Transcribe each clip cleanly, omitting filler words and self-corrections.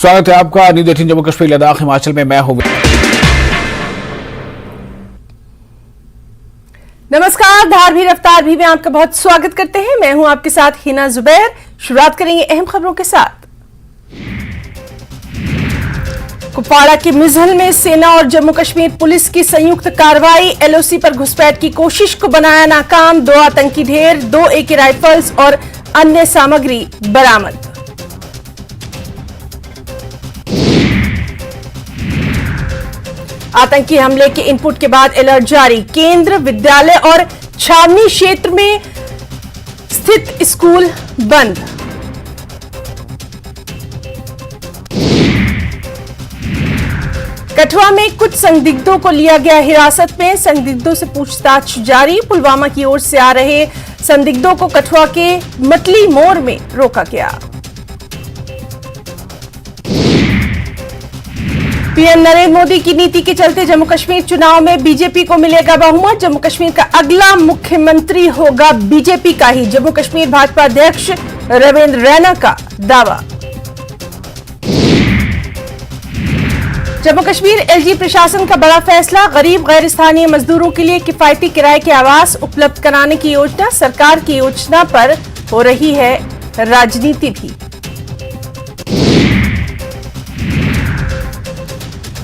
स्वागत है आपका न्यूज 18 जम्मू कश्मीर लद्दाख हिमाचल में। मैं हूं नमस्कार, धार भी रफ्तार भी में आपका बहुत स्वागत करते हैं। मैं हूं आपके साथ हिना जुबैर। शुरुआत करेंगे अहम खबरों के साथ। कुपवाड़ा के मिजहल में सेना और जम्मू कश्मीर पुलिस की संयुक्त कार्रवाई। एलओसी पर घुसपैठ की कोशिश को बनाया नाकाम। 2 आतंकी ढेर, 2 AK राइफल्स और अन्य सामग्री बरामद। आतंकी हमले के इनपुट के बाद अलर्ट जारी। केंद्र, विद्यालय और छावनी क्षेत्र में स्थित स्कूल बंद। कठुआ में कुछ संदिग्धों को लिया गया हिरासत में। संदिग्धों से पूछताछ जारी। पुलवामा की ओर से आ रहे संदिग्धों को कठुआ के मतली मोड़ में रोका गया। पीएम नरेंद्र मोदी की नीति के चलते जम्मू कश्मीर चुनाव में बीजेपी को मिलेगा बहुमत। जम्मू कश्मीर का अगला मुख्यमंत्री होगा बीजेपी का ही। जम्मू कश्मीर भाजपा अध्यक्ष रविंद्र रैना का दावा। जम्मू कश्मीर LG प्रशासन का बड़ा फैसला। गरीब गैर स्थानीय मजदूरों के लिए किफायती किराए के आवास उपलब्ध कराने की योजना। सरकार की योजना पर हो रही है राजनीति भी।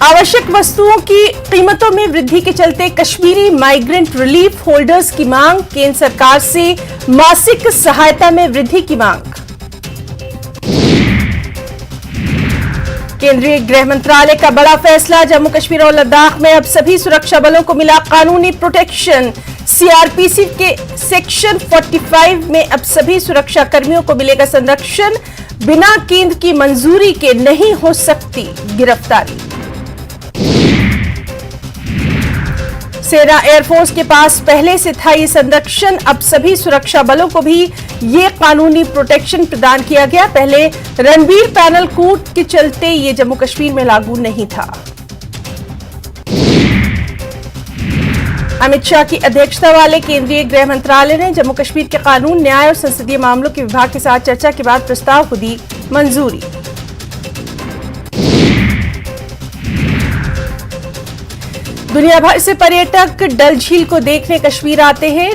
आवश्यक वस्तुओं की कीमतों में वृद्धि के चलते कश्मीरी माइग्रेंट रिलीफ होल्डर्स की मांग। केंद्र सरकार से मासिक सहायता में वृद्धि की मांग। केंद्रीय गृह मंत्रालय का बड़ा फैसला। जम्मू कश्मीर और लद्दाख में अब सभी सुरक्षा बलों को मिला कानूनी प्रोटेक्शन। CRPC के सेक्शन 45 में अब सभी सुरक्षा कर्मियों को मिलेगा संरक्षण। बिना केंद्र की मंजूरी के नहीं हो सकती गिरफ्तारी। सेना एयरफोर्स के पास पहले से था ये संरक्षण। अब सभी सुरक्षा बलों को भी ये कानूनी प्रोटेक्शन प्रदान किया गया। पहले रणबीर पैनल कोड के चलते ये जम्मू कश्मीर में लागू नहीं था। अमित शाह की अध्यक्षता वाले केंद्रीय गृह मंत्रालय ने जम्मू कश्मीर के कानून, न्याय और संसदीय मामलों के विभाग के साथ चर्चा के बाद प्रस्ताव को दी मंजूरी। दुनिया भर से पर्यटक डल झील को देखने कश्मीर आते हैं।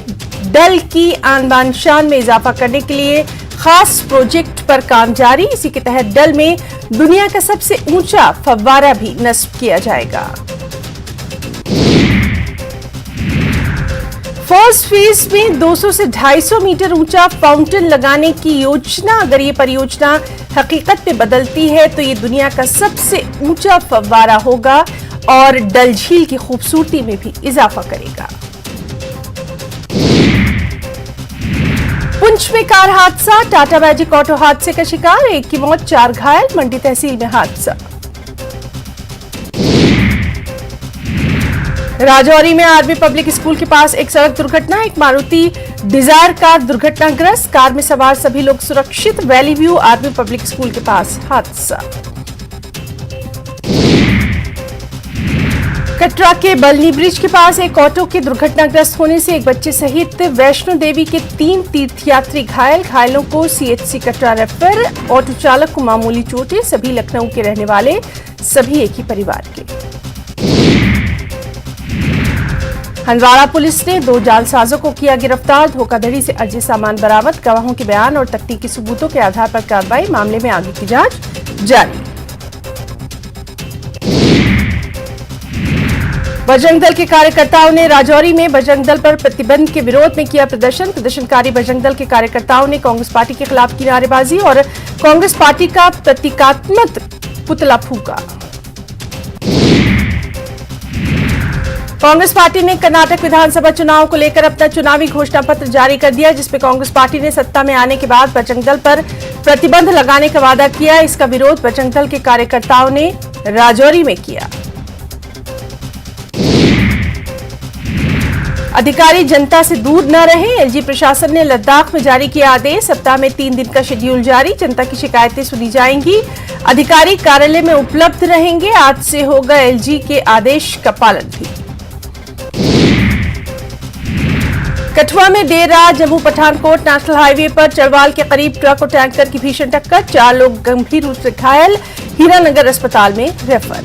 डल की आन बान शान में इजाफा करने के लिए खास प्रोजेक्ट पर काम जारी। इसी के तहत डल में दुनिया का सबसे ऊंचा फव्वारा भी नस्ब किया जाएगा। फर्स्ट फेज में 200 से 250 मीटर ऊंचा फाउंटेन लगाने की योजना। अगर ये परियोजना हकीकत में बदलती है तो ये दुनिया का सबसे ऊंचा फव्वारा होगा और डल झील की खूबसूरती में भी इजाफा करेगा। पुंछ में कार हादसा। टाटा मैजिक ऑटो हादसे का शिकार। 1 की मौत, 4 घायल। मंडी तहसील में हादसा। राजौरी में आरबी पब्लिक स्कूल के पास एक सड़क दुर्घटना। एक मारुति डिजायर कार दुर्घटनाग्रस्त। कार में सवार सभी लोग सुरक्षित। Valley View RB public school के पास हादसा। कटरा के बलनी ब्रिज के पास एक ऑटो के दुर्घटनाग्रस्त होने से एक बच्चे सहित वैष्णो देवी के 3 तीर्थयात्री घायल। घायलों को CHC कटरा रेफर। ऑटो चालक को मामूली चोटें। सभी लखनऊ के रहने वाले, सभी एक ही परिवार के। हंदवाड़ा पुलिस ने 2 जालसाजों को किया गिरफ्तार। धोखाधड़ी से अर्जी सामान बरामद। गवाहों के बयान और तकनीकी सबूतों के आधार पर कार्रवाई। मामले में आगे की जांच जारी। बजरंग दल के कार्यकर्ताओं ने राजौरी में बजरंग दल पर प्रतिबंध के विरोध में किया प्रदर्शन। प्रदर्शनकारी बजरंग दल के कार्यकर्ताओं ने कांग्रेस पार्टी के खिलाफ की नारेबाजी और कांग्रेस पार्टी का प्रतीकात्मक पुतला फूंका। कांग्रेस पार्टी ने कर्नाटक विधानसभा चुनाव को लेकर अपना चुनावी घोषणा पत्र जारी कर दिया, जिसमें कांग्रेस पार्टी ने सत्ता में आने के बाद बजरंग दल पर प्रतिबंध लगाने का वादा किया। इसका विरोध बजरंग दल के कार्यकर्ताओं ने राजौरी में किया। अधिकारी जनता से दूर न रहें। LG प्रशासन ने लद्दाख में जारी किया आदेश। सप्ताह में 3 दिन का शेड्यूल जारी। जनता की शिकायतें सुनी जाएंगी। अधिकारी कार्यालय में उपलब्ध रहेंगे। आज से होगा LG के आदेश का पालन भी। कठुआ में देर रात जम्मू पठानकोट नेशनल हाईवे पर चरवाल के करीब ट्रक और टैंकर की भीषण टक्कर। 4 लोग गंभीर रूप से घायल। हीरानगर अस्पताल में रेफर।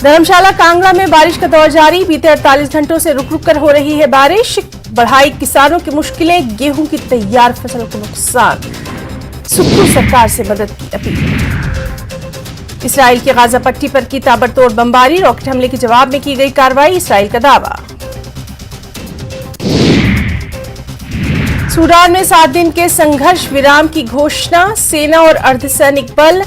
धर्मशाला कांगड़ा में बारिश का दौर जारी, बीते 48 घंटों से रुक रुक कर हो रही है बारिश, बढ़ाई किसानों की मुश्किलें, गेहूं की तैयार फसल को नुकसान, सुप्रीम सरकार से मदद की अपील। इसराइल की गाजा पट्टी पर की ताबड़तोड़ बमबारी, रॉकेट हमले के जवाब में की गई कार्रवाई, इसराइल का दावा। सूडान में 7 दिन के संघर्ष विराम की घोषणा, सेना और अर्धसैनिक बल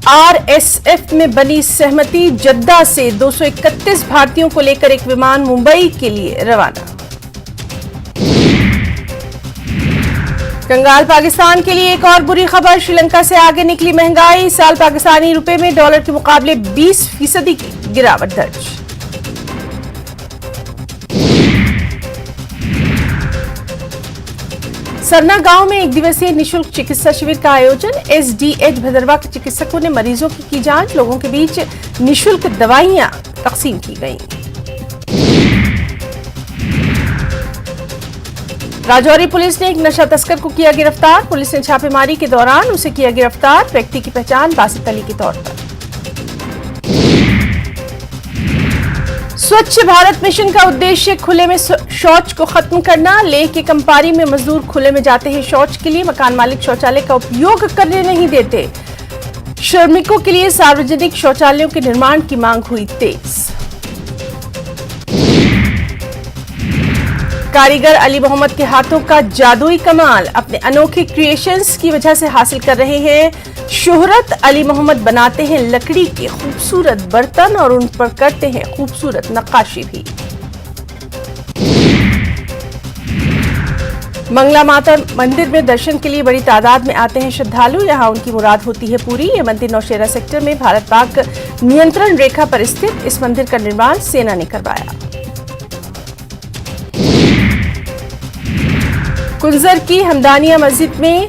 आरएसएफ में बनी सहमति, जद्दा से 231 भारतीयों को लेकर एक विमान मुंबई के लिए रवाना। कंगाल पाकिस्तान के लिए एक और बुरी खबर, श्रीलंका से आगे निकली महंगाई, इस साल पाकिस्तानी रुपए में डॉलर के मुकाबले 20% की गिरावट दर्ज। सरना गांव में एक दिवसीय निशुल्क चिकित्सा शिविर का आयोजन, एसडीएच भदरवा के चिकित्सकों ने मरीजों की जांच, लोगों के बीच निशुल्क दवाइयां तकसीम की गईं। राजौरी पुलिस ने एक नशा तस्कर को किया गिरफ्तार, पुलिस ने छापेमारी के दौरान उसे किया गिरफ्तार, व्यक्ति की पहचान बासित अली के तौर पर। स्वच्छ भारत मिशन का उद्देश्य खुले में शौच को खत्म करना, लेह के कंपारी में मजदूर खुले में जाते हैं शौच के लिए, मकान मालिक शौचालय का उपयोग करने नहीं देते, श्रमिकों के लिए सार्वजनिक शौचालयों के निर्माण की मांग हुई तेज। कारीगर अली मोहम्मद के हाथों का जादुई कमाल, अपने अनोखे क्रिएशंस की वजह से हासिल कर रहे हैं शोहरत। अली मोहम्मद बनाते हैं लकड़ी के खूबसूरत बर्तन और उन पर करते हैं खूबसूरत नक्काशी भी। मंगला माता मंदिर में दर्शन के लिए बड़ी तादाद में आते हैं श्रद्धालु, यहां उनकी मुराद होती है पूरी। यह मंदिर नौशेरा सेक्टर में भारत पाक नियंत्रण रेखा पर स्थित, इस मंदिर का निर्माण सेना ने करवाया। कुंजर की हमदानिया मस्जिद में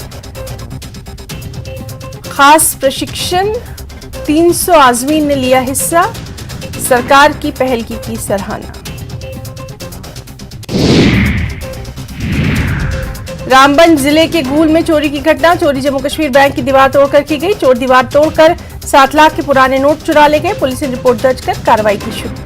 खास प्रशिक्षण, 300 आज़मीन ने लिया हिस्सा, सरकार की पहल की सराहना। रामबन जिले के गूल में चोरी की घटना, चोरी जम्मू कश्मीर बैंक की दीवार तोड़कर की गई, चोर दीवार तोड़कर 7 लाख के पुराने नोट चुरा ले गए, पुलिस ने रिपोर्ट दर्ज कर कार्रवाई की शुरू।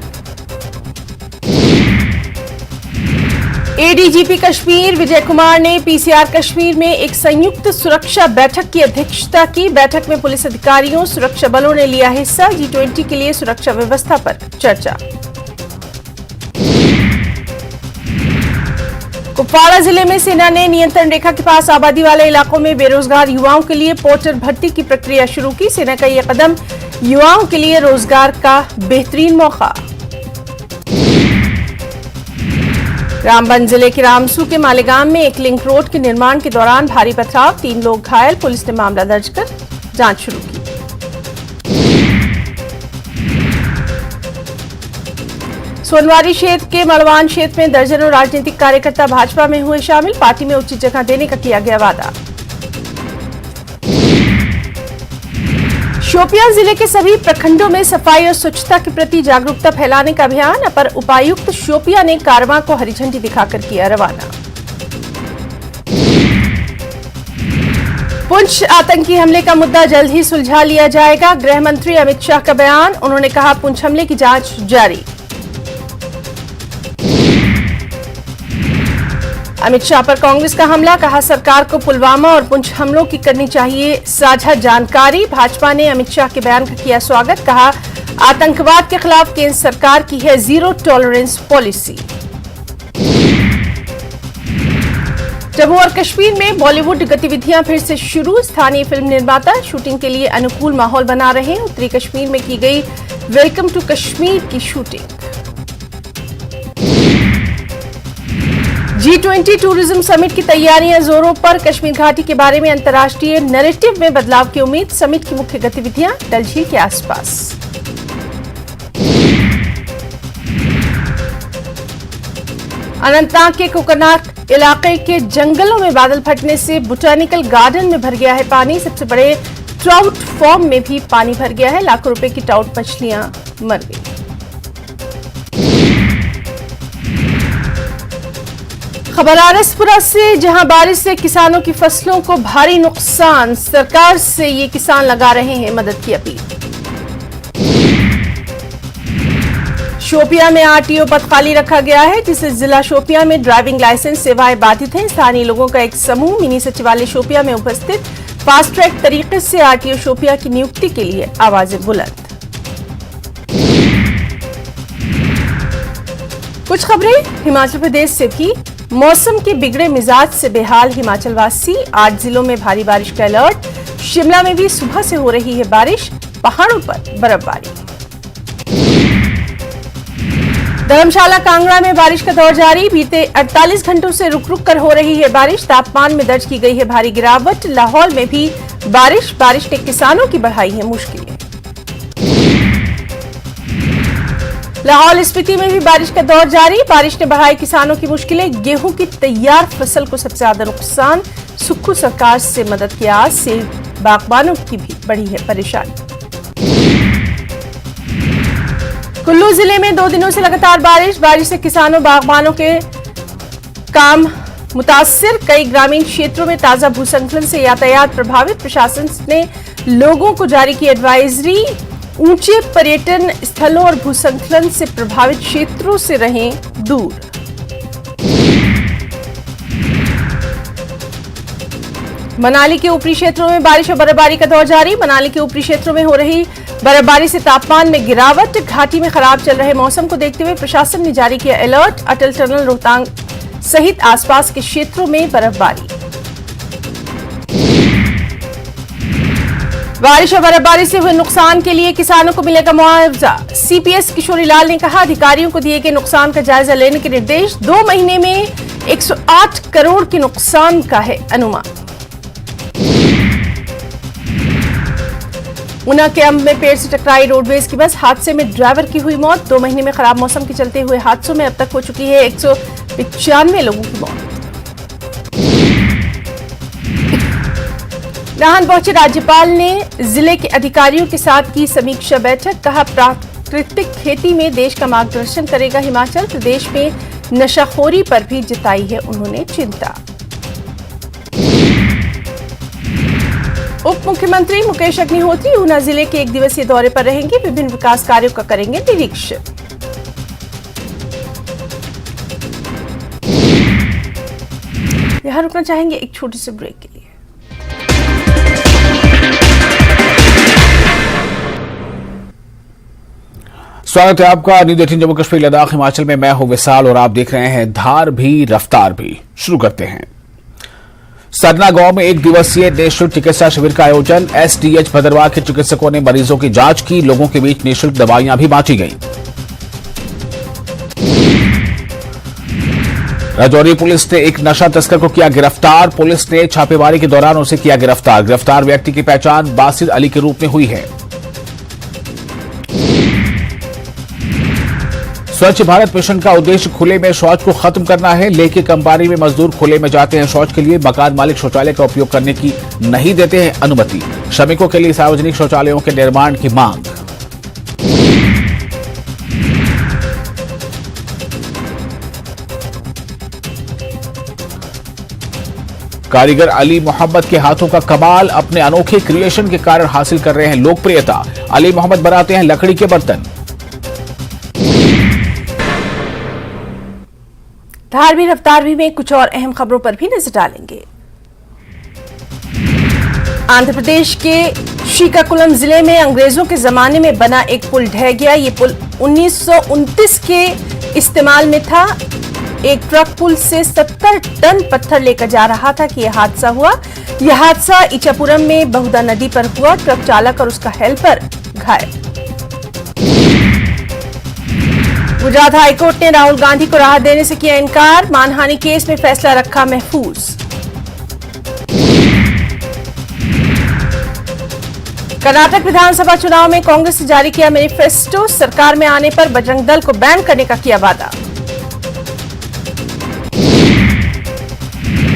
एडीजीपी कश्मीर विजय कुमार ने पीसीआर कश्मीर में एक संयुक्त सुरक्षा बैठक की अध्यक्षता की, बैठक में पुलिस अधिकारियों, सुरक्षा बलों ने लिया हिस्सा, G20 के लिए सुरक्षा व्यवस्था पर चर्चा। कुपवाड़ा जिले में सेना ने नियंत्रण रेखा के पास आबादी वाले इलाकों में बेरोजगार युवाओं के लिए पोर्टर भर्ती की प्रक्रिया शुरू की, सेना का यह कदम युवाओं के लिए रोजगार का बेहतरीन मौका। रामबन जिले के रामसू के मालेगांव में एक लिंक रोड के निर्माण के दौरान भारी पथराव, 3 लोग घायल, पुलिस ने मामला दर्ज कर जांच शुरू की। सोनवारी क्षेत्र के मड़वान क्षेत्र में दर्जनों राजनीतिक कार्यकर्ता भाजपा में हुए शामिल, पार्टी में उचित जगह देने का किया गया वादा। शोपियां जिले के सभी प्रखंडों में सफाई और स्वच्छता के प्रति जागरूकता फैलाने का अभियान, अपर उपायुक्त शोपियां ने कारवां को हरी झंडी दिखाकर किया रवाना। पुंछ आतंकी हमले का मुद्दा जल्द ही सुलझा लिया जाएगा, गृह मंत्री अमित शाह का बयान, उन्होंने कहा पुंछ हमले की जांच जारी। अमित शाह पर कांग्रेस का हमला, कहा सरकार को पुलवामा और पुंछ हमलों की करनी चाहिए साझा जानकारी, भाजपा ने अमित शाह के बयान का किया स्वागत, कहा आतंकवाद के खिलाफ केंद्र सरकार की है जीरो टॉलरेंस पॉलिसी। जम्मू और कश्मीर में बॉलीवुड गतिविधियां फिर से शुरू, स्थानीय फिल्म निर्माता शूटिंग के लिए अनुकूल माहौल बना रहे हैं, उत्तरी कश्मीर में की गई वेलकम टू कश्मीर की शूटिंग। G20 टूरिज्म समिट की तैयारियां जोरों पर, कश्मीर घाटी के बारे में अंतर्राष्ट्रीय नैरेटिव में बदलाव की उम्मीद, समिट की मुख्य गतिविधियां डल झील के आसपास। अनंतनाग के कोकरनाग इलाके के जंगलों में बादल फटने से बोटानिकल गार्डन में भर गया है पानी, सबसे बड़े ट्राउट फॉर्म में भी पानी भर गया है, लाखों रुपए की ट्राउट मछलियां मर गई। खबर आरएसपुरा से, जहां बारिश से किसानों की फसलों को भारी नुकसान, सरकार से ये किसान लगा रहे हैं मदद की अपील। शोपियां में आरटीओ पद खाली रखा गया है, जिससे जिला शोपियां में ड्राइविंग लाइसेंस सेवाएं बाधित हैं। स्थानीय लोगों का एक समूह मिनी सचिवालय शोपियां में उपस्थित फास्ट ट्रैक तरीके से आरटीओ शोपियां की नियुक्ति के लिए आवाजें बुलंद। कुछ खबरें हिमाचल प्रदेश से भी। मौसम के बिगड़े मिजाज से बेहाल हिमाचल वासी, 8 जिलों में भारी बारिश का अलर्ट। शिमला में भी सुबह से हो रही है बारिश, पहाड़ों पर बर्फबारी। धर्मशाला कांगड़ा में बारिश का दौर जारी, बीते 48 घंटों से रुक रुक कर हो रही है बारिश। तापमान में दर्ज की गई है भारी गिरावट। लाहौल में भी बारिश ने किसानों की बढ़ाई है मुश्किलें। लाहौल स्पीति में भी बारिश का दौर जारी, बारिश ने बढ़ाई किसानों की मुश्किलें। गेहूं की तैयार फसल को सबसे ज्यादा नुकसान, सुक्खू सरकार से मदद की आस से बागबानों की भी बढ़ी है परेशानी। कुल्लू जिले में 2 दिनों से लगातार बारिश से किसानों बागबानों के काम मुतासिर। कई ग्रामीण क्षेत्रों में ताजा भूस्खलन से यातायात प्रभावित। प्रशासन ने लोगों को जारी की एडवाइजरी, ऊंचे पर्यटन स्थलों और भूस्खलन से प्रभावित क्षेत्रों से रहें दूर। मनाली के ऊपरी क्षेत्रों में बारिश और बर्फबारी का दौर जारी। मनाली के ऊपरी क्षेत्रों में हो रही बर्फबारी से तापमान में गिरावट। घाटी में खराब चल रहे मौसम को देखते हुए प्रशासन ने जारी किया अलर्ट। अटल टनल, रोहतांग सहित आसपास के क्षेत्रों में बर्फबारी। बारिश और बर्फबारी से हुए नुकसान के लिए किसानों को मिलेगा मुआवजा। सीपीएस किशोरी लाल ने कहा, अधिकारियों को दिए गए नुकसान का जायजा लेने के निर्देश। 2 महीने में 108 करोड़ के नुकसान का है अनुमान। ऊना के अंब में पेड़ से टकराई रोडवेज की बस, हादसे में ड्राइवर की हुई मौत। 2 महीने में खराब मौसम के चलते हुए हादसों में अब तक हो चुकी है 195 लोगों की मौत। नाहन पहुंचे राज्यपाल ने जिले के अधिकारियों के साथ की समीक्षा बैठक। कहा, प्राकृतिक खेती में देश का मार्गदर्शन करेगा हिमाचल। प्रदेश में नशाखोरी पर भी जताई है उन्होंने चिंता। उप मुख्यमंत्री मुकेश अग्निहोत्री ऊना जिले के 1 दिवसीय दौरे पर रहेंगे। विभिन्न विकास कार्यों का करेंगे निरीक्षण। यहां रुकना चाहेंगे एक छोटे से ब्रेक के लिए। स्वागत है आपका न्यूज़ 18 जम्मू कश्मीर लद्दाख हिमाचल में। मैं हूं विशाल और आप देख रहे हैं धार भी रफ्तार भी। शुरू करते हैं। सरना गांव में 1 दिवसीय निःशुल्क चिकित्सा शिविर का आयोजन। एसडीएच भद्रवाह के चिकित्सकों ने मरीजों की जांच की। लोगों के बीच निःशुल्क दवाइयां भी बांटी गईं। राजौरी पुलिस ने एक नशा तस्कर को किया गिरफ्तार। पुलिस ने छापेमारी के दौरान उसे किया गिरफ्तार। गिरफ्तार व्यक्ति की पहचान बासिर अली के रूप में हुई है। स्वच्छ भारत मिशन का उद्देश्य खुले में शौच को खत्म करना है। लेके कंबारी में मजदूर खुले में जाते हैं शौच के लिए। मकान मालिक शौचालय का उपयोग करने की नहीं देते हैं अनुमति। श्रमिकों के लिए सार्वजनिक शौचालयों के निर्माण की मांग। कारीगर अली मोहम्मद के हाथों का कमाल, अपने अनोखे क्रिएशन के कारण हासिल कर रहे हैं लोकप्रियता। अली मोहम्मद बनाते हैं लकड़ी के बर्तन। धार भी रफ्तार भी में कुछ और अहम खबरों पर भी नजर डालेंगे। आंध्र प्रदेश के श्रीकाकुलम जिले में अंग्रेजों के जमाने में बना एक पुल ढह गया। ये पुल 1929 के इस्तेमाल में था। एक ट्रक पुल से 70 टन पत्थर लेकर जा रहा था कि यह हादसा हुआ। यह हादसा इचापुरम में बहुदा नदी पर हुआ। ट्रक चालक और उसका हेल्पर घायल। गुजरात हाईकोर्ट ने राहुल गांधी को राहत देने से किया इनकार। मानहानि केस में फैसला रखा महफूज। कर्नाटक विधानसभा चुनाव में कांग्रेस ने जारी किया मैनिफेस्टो। सरकार में आने पर बजरंग दल को बैन करने का किया वादा।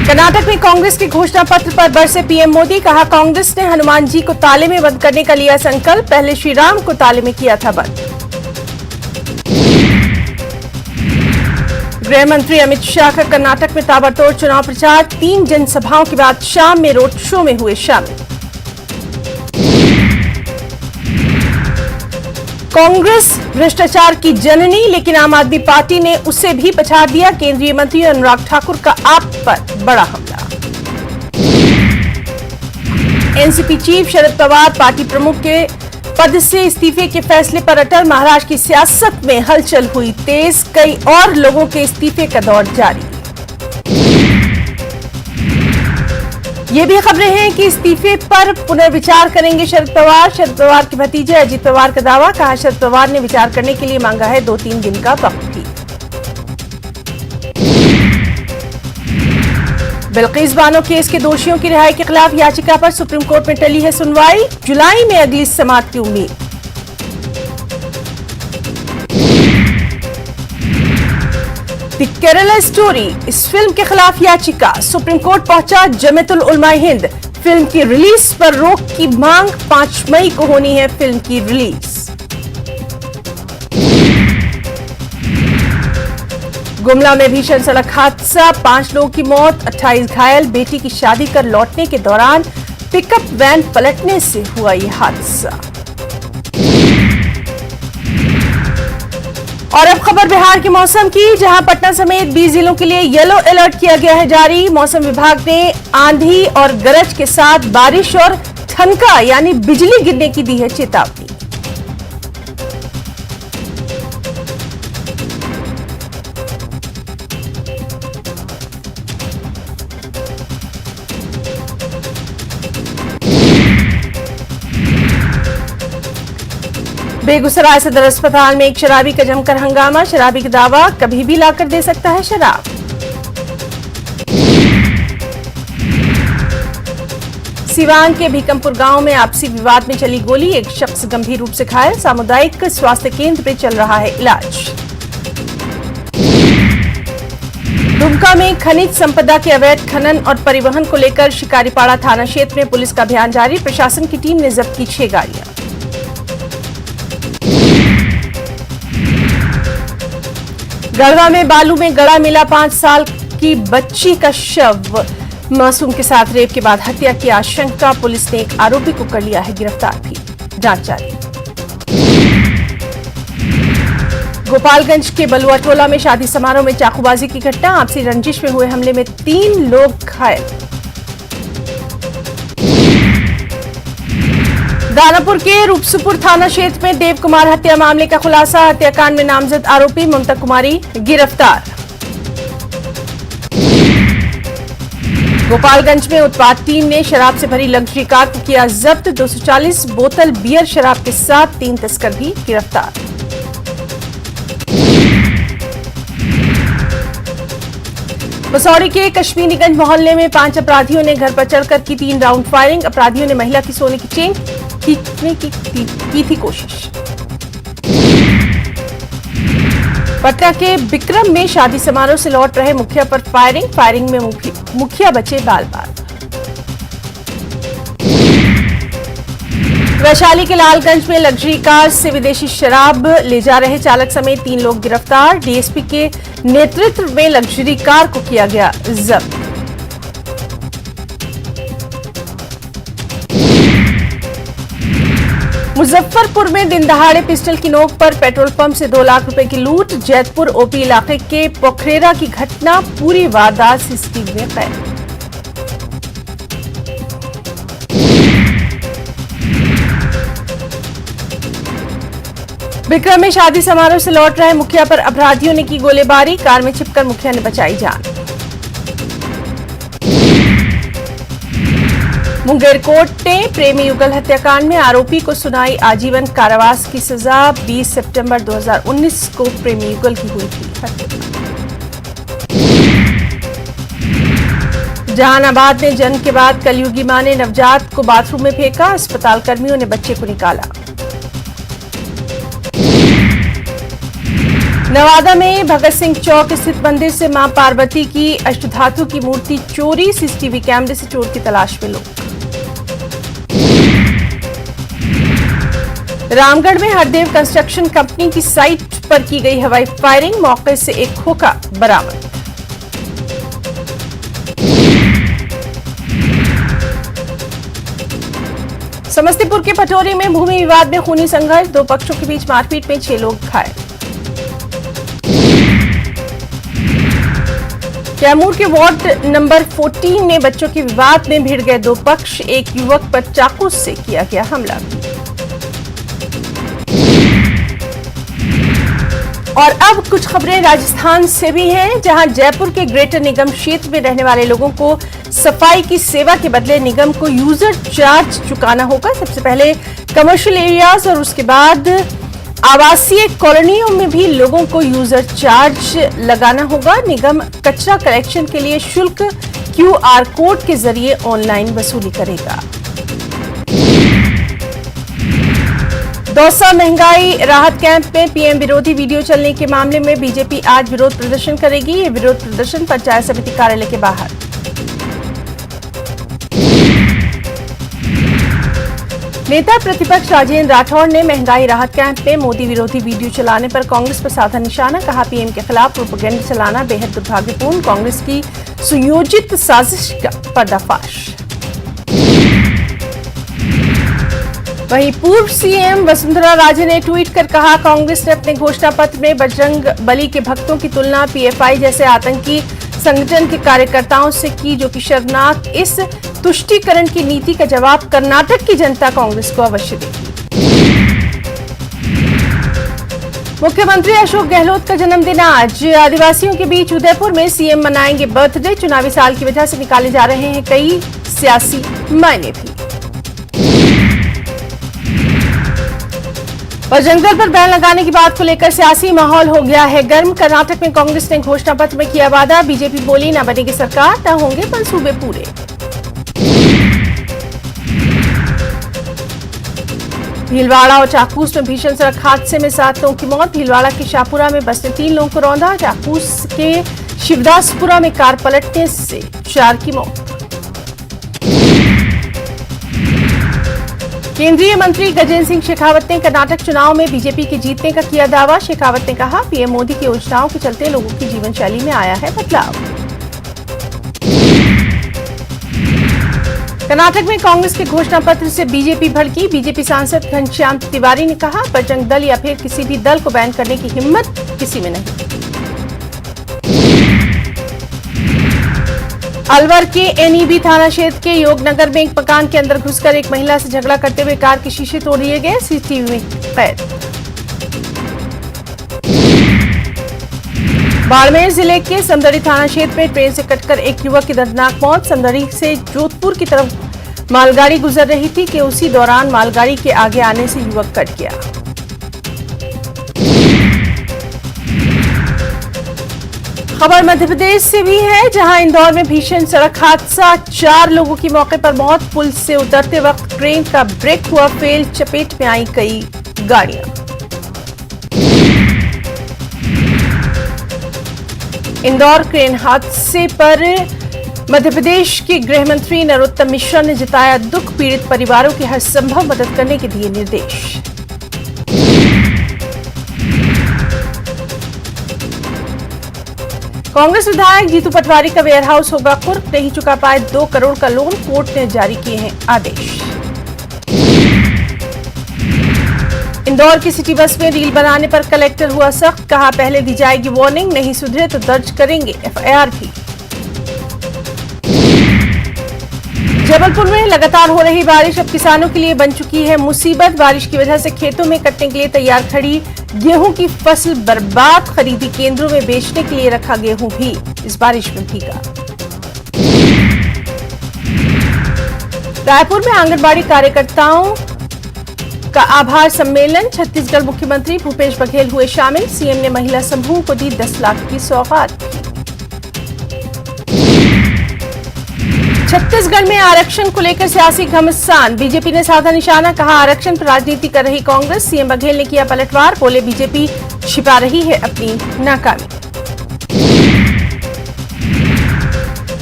कर्नाटक में कांग्रेस के घोषणा पत्र पर बरसे पीएम मोदी। कहा, कांग्रेस ने हनुमान जी को ताले में बंद करने का लिया संकल्प। पहले श्री राम को ताले में किया था बंद। गृह मंत्री अमित शाह का कर्नाटक में ताबड़तोड़ चुनाव प्रचार, 3 जनसभाओं के बाद शाम में रोड शो में हुए शामिल। कांग्रेस भ्रष्टाचार की जननी, लेकिन आम आदमी पार्टी ने उसे भी पछाड़ दिया। केंद्रीय मंत्री अनुराग ठाकुर का आप पर बड़ा हमला। NCP chief Sharad Pawar party प्रमुख के पद से इस्तीफे के फैसले पर अटल। महाराष्ट्र की सियासत में हलचल हुई तेज, कई और लोगों के इस्तीफे का दौर जारी। ये भी खबरें हैं कि इस्तीफे पर पुनर्विचार करेंगे शरद पवार। शरद पवार के भतीजे अजित पवार का दावा, कहा शरद पवार ने विचार करने के लिए मांगा है 2-3 दिन का वक्त भी। बिल्किस बानो केस के दोषियों की रिहाई के खिलाफ याचिका पर सुप्रीम कोर्ट में टली है सुनवाई, जुलाई में अगली समाअत की उम्मीद। द केरला स्टोरी, इस फिल्म के खिलाफ याचिका, सुप्रीम कोर्ट पहुंचा जमीयतुल उलमा हिंद। फिल्म की रिलीज पर रोक की मांग, 5 मई को होनी है फिल्म की रिलीज। गुमला में भीषण सड़क हादसा, 5 लोगों की मौत, 28 घायल। बेटी की शादी कर लौटने के दौरान पिकअप वैन पलटने से हुआ यह हादसा। और अब खबर बिहार के मौसम की, जहां पटना समेत 20 जिलों के लिए येलो अलर्ट किया गया है जारी। मौसम विभाग ने आंधी और गरज के साथ बारिश और ठनका यानी बिजली गिरने की दी है चेतावनी। बेगूसराय सदर अस्पताल में एक शराबी का जमकर हंगामा, शराबी का दावा कभी भी लाकर दे सकता है शराब। सिवान के भीकमपुर गांव में आपसी विवाद में चली गोली, एक शख्स गंभीर रूप से घायल। सामुदायिक स्वास्थ्य केंद्र में चल रहा है इलाज। दुमका में खनिज संपदा के अवैध खनन और परिवहन को लेकर शिकारीपाड़ा थाना क्षेत्र में पुलिस का अभियान जारी। प्रशासन की टीम ने जब्त की 6 गाड़ियां। गढ़वा में बालू में गड़ा मिला 5 साल की बच्ची का शव, मासूम के साथ रेप के बाद हत्या की आशंका। पुलिस ने एक आरोपी को कर लिया है गिरफ्तार भी, जांच जारी। गोपालगंज के बलुआ टोला में शादी समारोह में चाकूबाजी की घटना, आपसी रंजिश में हुए हमले में 3 लोग घायल। दानापुर के रूपसुपुर थाना क्षेत्र में देव कुमार हत्या मामले का खुलासा, हत्याकांड में नामजद आरोपी ममता कुमारी गिरफ्तार। गोपालगंज में उत्पाद टीम ने शराब से भरी लग्जरी कार को किया जब्त, 240 बोतल बियर शराब के साथ 3 तस्कर भी गिरफ्तार। बसौड़ी के कश्मीरीगंज मोहल्ले में 5 अपराधियों ने घर पर चढ़कर की 3 राउंड फायरिंग। अपराधियों ने महिला की सोने की चेन खींचने की थी कोशिश। पटना के बिक्रम में शादी समारोह से लौट रहे मुखिया पर फायरिंग में मुखिया बचे बाल बाल। वैशाली के लालगंज में लग्जरी कार से विदेशी शराब ले जा रहे चालक समेत 3 लोग गिरफ्तार। डीएसपी के नेतृत्व में लग्जरी कार को किया गया जब्त। मुजफ्फरपुर में दिन दहाड़े पिस्टल की नोक पर पेट्रोल पंप से 2 लाख रुपए की लूट। जैतपुर ओपी इलाके के पोखरेरा की घटना, पूरी वारदात सीसीटीवी में कैद। बिक्रम में शादी समारोह से लौट रहे मुखिया पर अपराधियों ने की गोलीबारी, कार में छिपकर मुखिया ने बचाई जान। मुंगेर कोर्ट ने प्रेमी युगल हत्याकांड में आरोपी को सुनाई आजीवन कारावास की सजा। 20 सितंबर 2019 को प्रेमी युगल की हुई थी हत्या। जहानाबाद में जन्म के बाद कलयुगी मां ने नवजात को बाथरूम में फेंका, अस्पताल कर्मियों ने बच्चे को निकाला। नवादा में भगत सिंह चौक स्थित मंदिर से मां पार्वती की अष्टधातु की मूर्ति चोरी, सीसीटीवी कैमरे से चोर की तलाश में लोग। रामगढ़ में हरदेव कंस्ट्रक्शन कंपनी की साइट पर की गई हवाई फायरिंग, मौके से एक खोखा बरामद। समस्तीपुर के पटोरी में भूमि विवाद में खूनी संघर्ष, 2 पक्षों के बीच मारपीट में 6 लोग घायल। कैमूर के वार्ड नंबर 14 में बच्चों के विवाद में भिड़ गए 2 पक्ष, एक युवक पर चाकू से किया गया हमला। और अब कुछ खबरें राजस्थान से भी हैं, जहां जयपुर के ग्रेटर निगम क्षेत्र में रहने वाले लोगों को सफाई की सेवा के बदले निगम को यूजर चार्ज चुकाना होगा। सबसे पहले कमर्शियल एरियाज और उसके बाद आवासीय कॉलोनियों में भी लोगों को यूजर चार्ज लगाना होगा। निगम कचरा कलेक्शन के लिए शुल्क QR कोड के जरिए ऑनलाइन वसूली करेगा। दौसा महंगाई राहत कैंप में PM विरोधी वीडियो चलने के मामले में बीजेपी आज विरोध प्रदर्शन करेगी। ये विरोध प्रदर्शन पंचायत समिति कार्यालय के बाहर। नेता प्रतिपक्ष राजेंद्र राठौड़ ने महंगाई राहत कैंप में मोदी विरोधी वीडियो चलाने पर कांग्रेस पर साधा निशाना, कहा PM के खिलाफ प्रोपेगेंडा चलाना बेहद दुर्भाग्यपूर्ण, कांग्रेस की सुयोजित साजिश का पर्दाफाश। वहीं पूर्व CM वसुंधरा राजे ने ट्वीट कर कहा, कांग्रेस ने अपने घोषणा पत्र में बजरंग बली के भक्तों की तुलना PFI जैसे आतंकी संगठन के कार्यकर्ताओं से की, जो कि शर्मनाक। इस तुष्टीकरण की नीति का जवाब कर्नाटक की जनता कांग्रेस को अवश्य देगी। मुख्यमंत्री अशोक गहलोत का जन्मदिन आज, आदिवासियों के बीच उदयपुर में CM मनाएंगे बर्थडे। चुनावी साल की वजह से निकाले जा रहे हैं कई सियासी मायने भी। और जंगल पर बैन लगाने की बात को लेकर सियासी माहौल हो गया है गर्म। कर्नाटक में कांग्रेस ने घोषणा पत्र में किया वादा, बीजेपी बोली न बनेगी सरकार, न होंगे मंसूबे पूरे। भीलवाड़ा और चाकूस में भीषण सड़क हादसे में 7 लोगों की मौत। भीलवाड़ा के शाहपुरा में बस ने 3 लोगों को रौंदा। चाकूस के शिवदासपुरा में कार पलटने से 4 की मौत। केंद्रीय मंत्री गजेंद्र सिंह शेखावत ने कर्नाटक चुनाव में बीजेपी के जीतने का किया दावा। शेखावत ने कहा, PM मोदी की योजनाओं के चलते लोगों की जीवन शैली में आया है बदलाव। कर्नाटक में कांग्रेस के घोषणा पत्र से बीजेपी भड़की। बीजेपी सांसद घनश्याम तिवारी ने कहा, बजरंग दल या फिर किसी भी दल को बैन करने की हिम्मत किसी में नहीं। अलवर के NEB थाना क्षेत्र के योगनगर में एक मकान के अंदर घुसकर एक महिला से झगड़ा करते हुए कार के शीशे तोड़ दिए गए, CCTV में कैद। बाड़मेर जिले के समदड़ी थाना क्षेत्र में ट्रेन से कटकर एक युवक की दर्दनाक मौत। समदड़ी से जोधपुर की तरफ मालगाड़ी गुजर रही थी कि उसी दौरान मालगाड़ी के आगे आने से युवक कट गया। खबर मध्य प्रदेश से भी है, जहां इंदौर में भीषण सड़क हादसा, 4 लोगों की मौके पर मौत। पुल से उतरते वक्त ट्रेन का ब्रेक हुआ फेल, चपेट में आई कई गाड़ियां। इंदौर क्रेन हादसे पर मध्य प्रदेश के गृह मंत्री नरोत्तम मिश्रा ने जताया दुख, पीड़ित परिवारों की हर संभव मदद करने के दिए निर्देश। कांग्रेस विधायक जीतू पटवारी का वेयरहाउस होगा कुर्क, नहीं चुका पाए 2 करोड़ का लोन, कोर्ट ने जारी किए हैं आदेश। इंदौर की सिटी बस में रील बनाने पर कलेक्टर हुआ सख्त, कहा पहले दी जाएगी वार्निंग, नहीं सुधरे तो दर्ज करेंगे FIR भी। जबलपुर में लगातार हो रही बारिश अब किसानों के लिए बन चुकी है मुसीबत। बारिश की वजह से खेतों में कटने के लिए तैयार खड़ी गेहूं की फसल बर्बाद, खरीदी केंद्रों में बेचने के लिए रखा गेहूं भी इस बारिश में भीगा। रायपुर में आंगनबाड़ी कार्यकर्ताओं का आभार सम्मेलन, छत्तीसगढ़ मुख्यमंत्री भूपेश बघेल हुए शामिल। CM ने महिला समूह को दी 10 लाख की सौगात। छत्तीसगढ़ में आरक्षण को लेकर सियासी घमासान, बीजेपी ने साधा निशाना, कहा आरक्षण पर राजनीति कर रही कांग्रेस। CM बघेल ने किया पलटवार, बोले बीजेपी छिपा रही है अपनी नाकामी।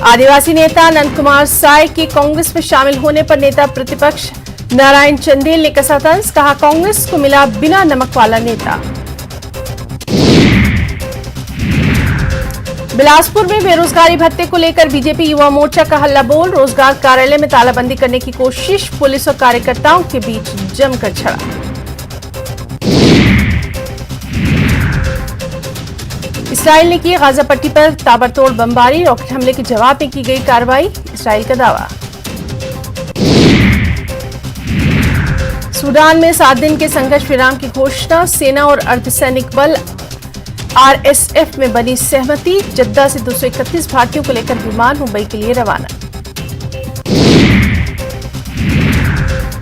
आदिवासी नेता नंद कुमार साय के कांग्रेस में शामिल होने पर नेता प्रतिपक्ष नारायण चंदेल ने कसा तंज, कहा कांग्रेस को मिला बिना नमक वाला नेता। बिलासपुर में बेरोजगारी भत्ते को लेकर बीजेपी युवा मोर्चा का हल्ला बोल। रोजगार कार्यालय में तालाबंदी करने की कोशिश, पुलिस और कार्यकर्ताओं के बीच जमकर झड़ा। इसराइल ने की गाजा पट्टी पर ताबड़तोड़ बमबारी, रॉकेट हमले के जवाब में की गई कार्रवाई, इसराइल का दावा। सूडान में 7 दिन के संघर्ष विराम की घोषणा, सेना और अर्धसैनिक बल आरएसएफ में बनी सहमति। जद्दा से 231 भारतीयों को लेकर विमान मुंबई के लिए रवाना।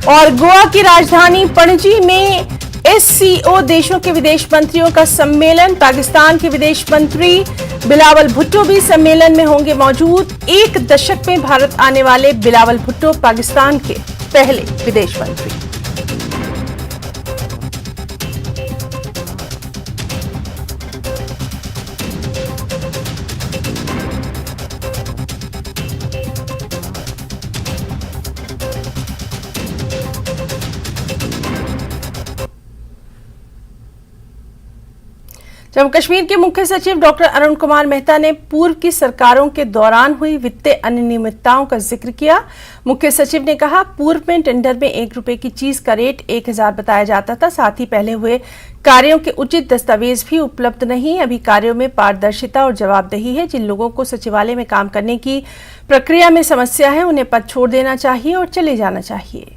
और गोवा की राजधानी पणजी में एससीओ देशों के विदेश मंत्रियों का सम्मेलन, पाकिस्तान के विदेश मंत्री बिलावल भुट्टो भी सम्मेलन में होंगे मौजूद। 1 दशक में भारत आने वाले बिलावल भुट्टो पाकिस्तान के पहले विदेश मंत्री। जम्मू कश्मीर के मुख्य सचिव डॉक्टर अरुण कुमार मेहता ने पूर्व की सरकारों के दौरान हुई वित्तीय अनियमितताओं का जिक्र किया। मुख्य सचिव ने कहा, पूर्व में टेंडर में 1 रुपए की चीज का रेट 1000 बताया जाता था। साथ ही पहले हुए कार्यों के उचित दस्तावेज भी उपलब्ध नहीं। अभी कार्यों में पारदर्शिता और जवाबदेही है। जिन लोगों को सचिवालय में काम करने की प्रक्रिया में समस्या है, उन्हें पद छोड़ देना चाहिए और चले जाना चाहिए।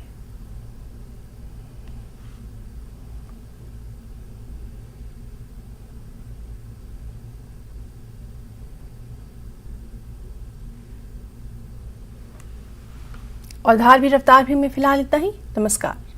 और धार भी रफ्तार भी में फिलहाल इतना ही। नमस्कार।